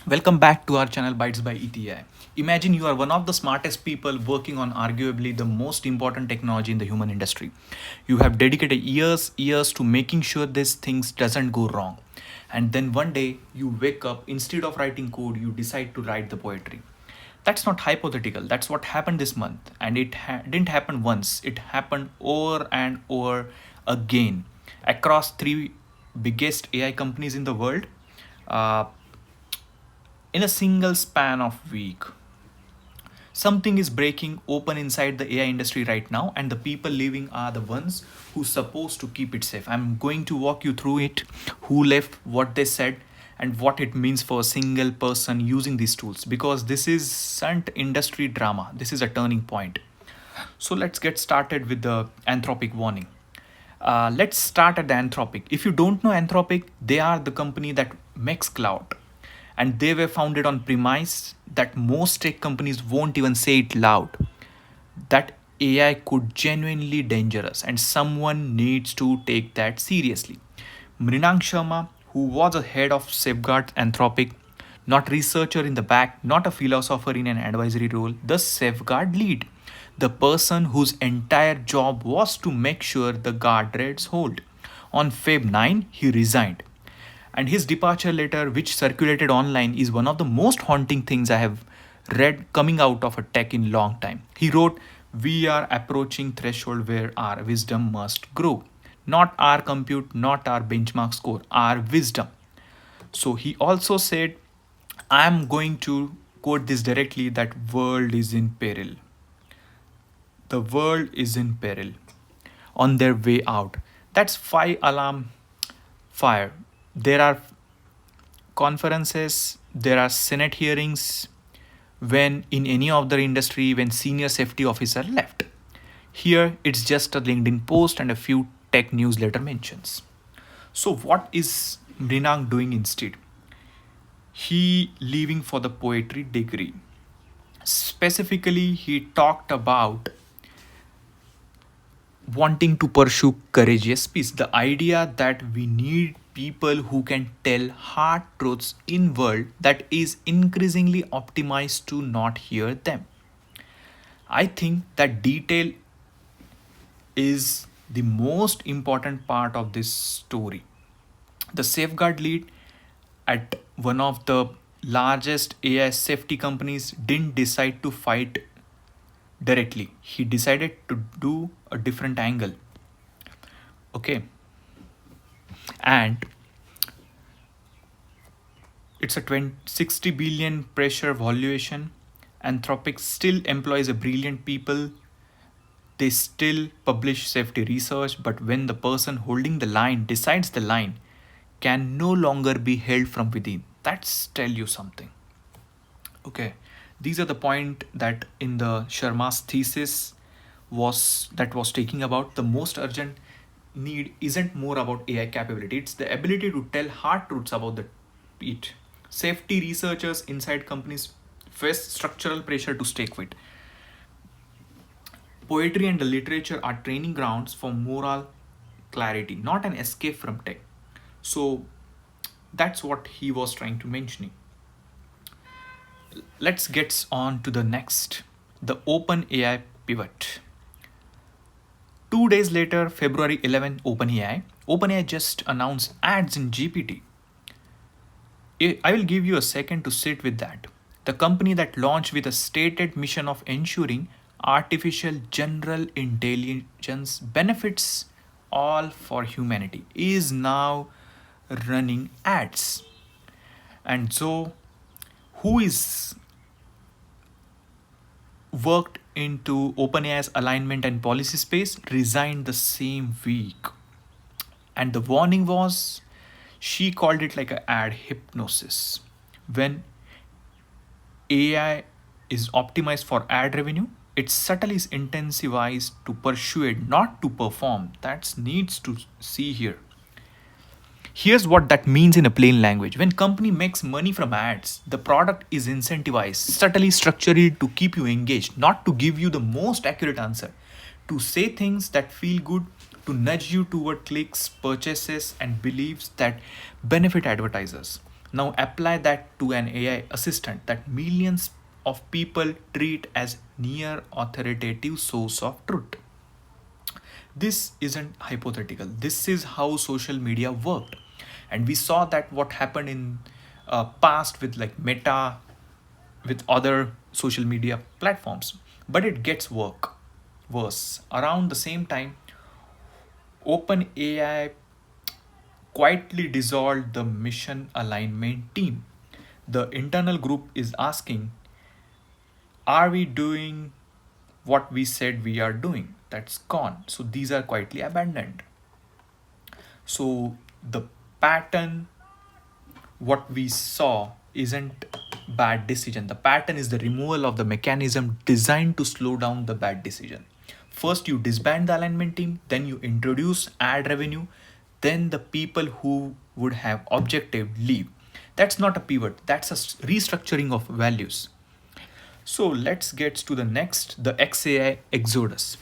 Welcome back to our channel Bytes by ETI. Imagine you are one of the smartest people working on arguably the most important technology in the human industry. You have dedicated years to making sure this things doesn't go wrong. And then one day you wake up, instead of writing code, you decide to write the poetry. That's not hypothetical. That's what happened this month. And it didn't happen once. It happened over and over again across three biggest AI companies in the world. Uh, in a single span of week, something is breaking open inside the AI industry right now, and the people living are the ones who supposed to keep it safe. I'm going to walk you through it, who left, what they said, and what it means for a single person using these tools, because this isn't industry drama, this is a turning point. So let's get started with the Anthropic warning. Let's start at the Anthropic. If you don't know Anthropic, they are the company that makes cloud, and they were founded on premise that most tech companies won't even say it loud, that AI could genuinely dangerous and someone needs to take that seriously. Mrinank Sharma, who was a head of safeguard Anthropic, not researcher in the back, not a philosopher in an advisory role, the safeguard lead, the person whose entire job was to make sure the guardrails hold. On Feb 9, he resigned. And his departure letter, which circulated online, is one of the most haunting things I have read coming out of a tech in long time. He wrote, "We are approaching threshold where our wisdom must grow. Not our compute, not our benchmark score, our wisdom." So he also said, I am going to quote this directly, that world is in peril. The world is in peril. On their way out. That's 5 alarm fire. There are conferences, there are Senate hearings when in any other industry when senior safety officer left. Here it's just a LinkedIn post and a few tech newsletter mentions. So what is Mrinang doing instead? He leaving for the poetry degree. Specifically, he talked about wanting to pursue courageous peace. The idea that we need people who can tell hard truths in world that is increasingly optimized to not hear them. I think that detail is the most important part of this story. The safeguard lead at one of the largest AI safety companies didn't decide to fight directly. He decided to do a different angle. Okay. And it's a 60 billion pressure valuation. Anthropic still employs a brilliant people. They still publish safety research, but when the person holding the line decides the line can no longer be held from within, that's tell you something. Okay, these are the point that in the Sharma's thesis was taking about. The most urgent need isn't more about AI capability, it's the ability to tell hard truths about it. Safety researchers inside companies face structural pressure to stay quit. Poetry and the literature are training grounds for moral clarity, not an escape from tech. So that's what he was trying to mention. Let's get on to the next, the OpenAI pivot. 2 days later, February 11, OpenAI just announced ads in GPT. I will give you a second to sit with that. The company that launched with a stated mission of ensuring artificial general intelligence benefits all for humanity is now running ads. And so, who is worked into OpenAI's alignment and policy space, resigned the same week. And the warning was, she called it like a ad hypnosis. When AI is optimized for ad revenue, it subtly is intensifies to persuade, not to perform. That needs to see here. Here's what that means in a plain language. When company makes money from ads, the product is incentivized, subtly structured to keep you engaged, not to give you the most accurate answer, to say things that feel good to nudge you toward clicks, purchases, and beliefs that benefit advertisers. Now apply that to an AI assistant that millions of people treat as near authoritative source of truth. This isn't hypothetical. This is how social media worked, and we saw that what happened in past with like Meta, with other social media platforms. But it gets worse. Around the same time, OpenAI quietly dissolved the mission alignment team. The internal group is asking, are we doing what we said we are doing? That's gone. So these are quietly abandoned. So the pattern, what we saw, isn't bad decision. The pattern is the removal of the mechanism designed to slow down the bad decision. First you disband the alignment team, then you introduce ad revenue, then the people who would have objective leave. That's not a pivot, that's a restructuring of values. So let's get to the next, the XAI exodus.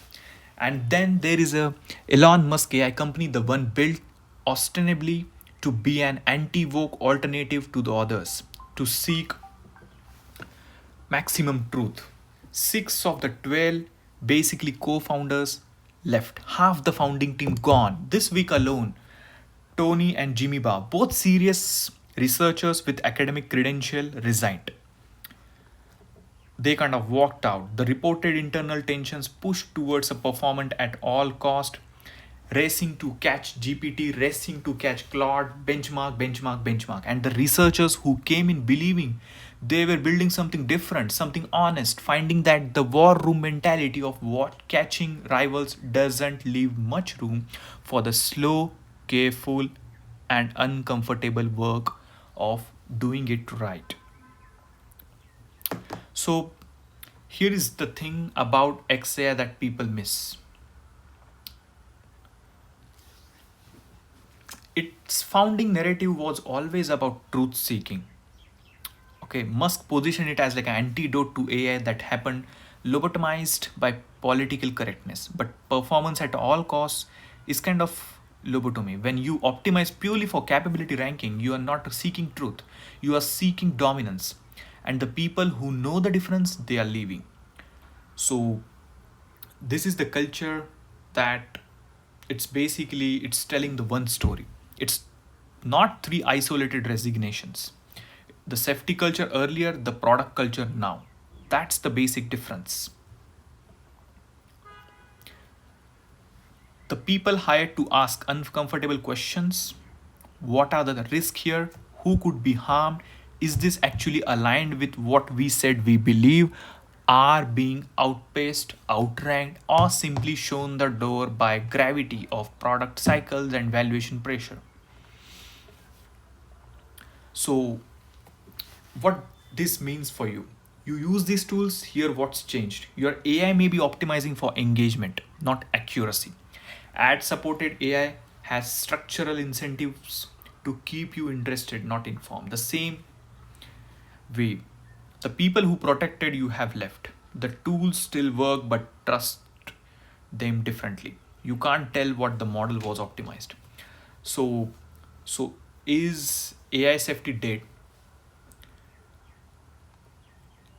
And then there is a Elon Musk AI company, the one built ostensibly to be an anti-woke alternative to the others, to seek maximum truth. 6 of the 12 basically co-founders left. Half the founding team gone. This week alone, Tony and Jimmy Barr, both serious researchers with academic credential, resigned. They kind of walked out. The reported internal tensions pushed towards a performance at all cost, racing to catch GPT, racing to catch Claude, benchmark. And the researchers who came in believing they were building something different, something honest, finding that the war room mentality of what catching rivals doesn't leave much room for the slow, careful, and uncomfortable work of doing it right. So here is the thing about XAI that people miss. Its founding narrative was always about truth seeking. Okay, Musk positioned it as like an antidote to AI that happened lobotomized by political correctness. But performance at all costs is kind of lobotomy. When you optimize purely for capability ranking, you are not seeking truth, you are seeking dominance. And the people who know the difference, they are leaving. So this is the culture that it's telling the one story. It's not three isolated resignations. The safety culture earlier, the product culture now. That's the basic difference. The people hired to ask uncomfortable questions. What are the risks here? Who could be harmed? Is this actually aligned with what we said we believe? Are being outpaced, outranked, or simply shown the door by gravity of product cycles and valuation pressure? So what this means for you, you use these tools, here what's changed. Your AI may be optimizing for engagement, not accuracy. Ad supported AI has structural incentives to keep you interested, not informed. The same way, the people who protected you have left. The tools still work, but trust them differently. You can't tell what the model was optimized. So is AI safety dead?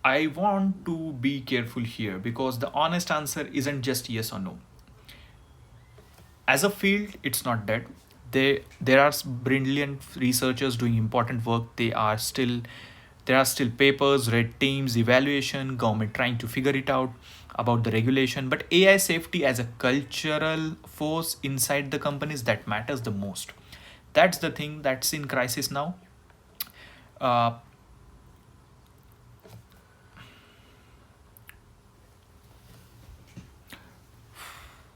I want to be careful here because the honest answer isn't just yes or no. As a field, it's not dead. There are brilliant researchers doing important work. There are still papers, red teams, evaluation, government trying to figure it out about the regulation. But AI safety as a cultural force inside the companies, that matters the most. That's the thing that's in crisis now. Uh,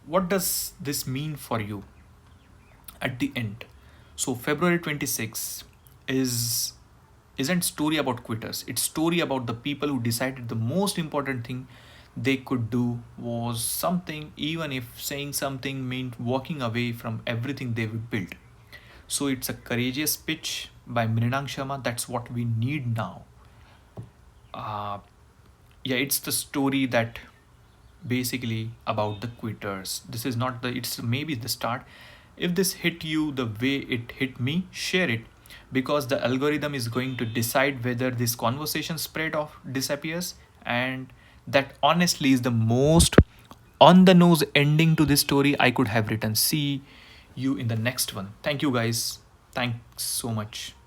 what does this mean for you at the end? So February 26 is isn't story about quitters. It's story about the people who decided the most important thing they could do was something, even if saying something meant walking away from everything they would build. So it's a courageous pitch by Mrinank Sharma. That's what we need now. Uh, yeah, it's the story that basically about the quitters. This is not the, it's maybe the start. If this hit you the way it hit me, share it, because the algorithm is going to decide whether this conversation spread or disappears. And that honestly is the most on the nose ending to this story I could have written. See you in the next one. Thank you guys. Thanks so much.